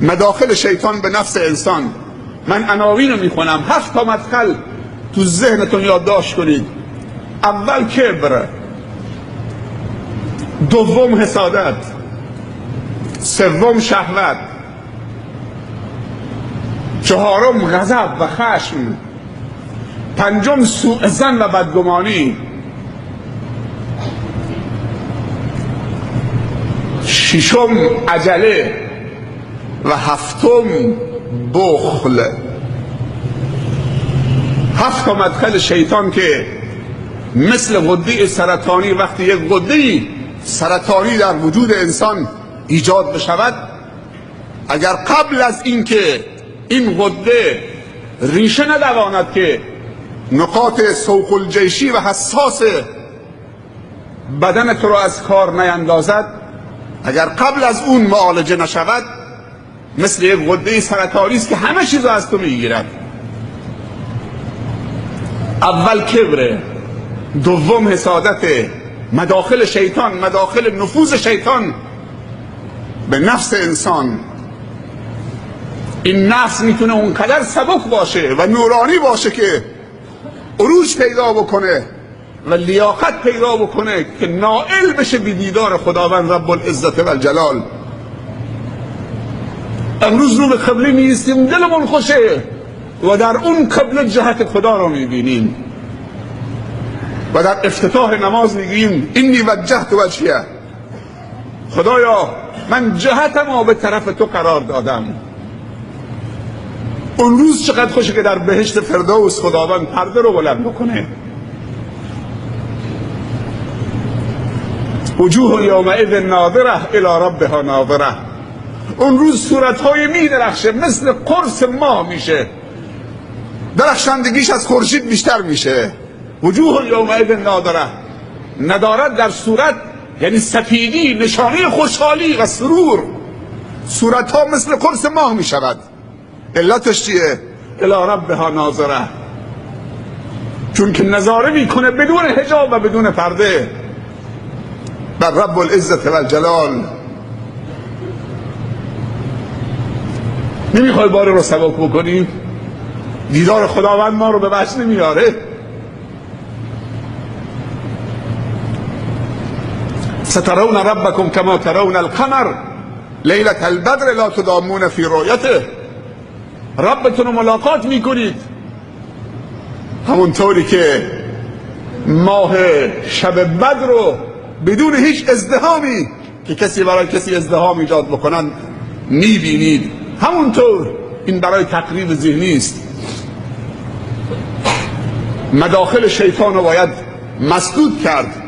مداخل شیطان به نفس انسان. من عناوین رو میخونم، 7 تا مدخل تو ذهنتون یادداشت کنید. اول کبر، دوم حسادت، سوم شهوت، چهارم غضب و خشم، پنجم سوء ظن و بدگمانی، ششم عجله و هفتم بخل. 7 تا مدخل شیطان که مثل غده سرطانی، وقتی یک غده سرطانی در وجود انسان ایجاد بشود، اگر قبل از اینکه این غده ریشه ندواند که نقاط سوق الجیشی و حساس بدنت رو از کار نیندازد، اگر قبل از اون معالجه نشود، مثل یک غده سرطانی است که همه چیز رو از تو میگیرد. اول کبره، دوم حسادت، مداخل شیطان، مداخل نفوذ شیطان به نفس انسان. این نفس میتونه اونقدر سبک باشه و نورانی باشه که عروج پیدا بکنه و لیاقت پیدا بکنه که نائل بشه به دیدار خداوند رب العزت و الجلال. امروز رو به قبله میایستیم، دلمون خوشه و در اون قبله جهت خدا رو میبینیم و در افتتاح نماز میگیم انی وجهت وجهیه، خدایا من جهتم رو به طرف تو قرار دادم. اون روز چقدر خوشه که در بهشت فردوس خداوند پرده رو بلند بکنه. وجوه یومئذ ناظره الی ربها ناظره. اون روز صورتهای می درخشه، مثل قرص ماه میشه، درخشندگیش از خورشید بیشتر میشه. وجوه یومئذ ناظره، ندارت در صورت یعنی سفیدی، نشانه خوشحالی و سرور. صورتها مثل قرص ماه میشود. علتش چیه؟ الی ربها ناظره، چون که نظاره میکنه بدون حجاب و بدون پرده بر رب العزت و الجلال. نمیخوای بار رو سبک بکنیم؟ دیدار خداوند ما رو به وجه نمیاره؟ سترون ربکم کما ترون القمر لیلة البدر لا تضامون فی رؤیته. ربتون رو ملاقات میکنید همونطوری که ماه شب بدر رو بدون هیچ ازدحامی که کسی برای کسی ازدحام ایجاد بکنن میبینید. همونطور این برای تقریب ذهنی است. مداخل شیطان رو باید مسدود کرد.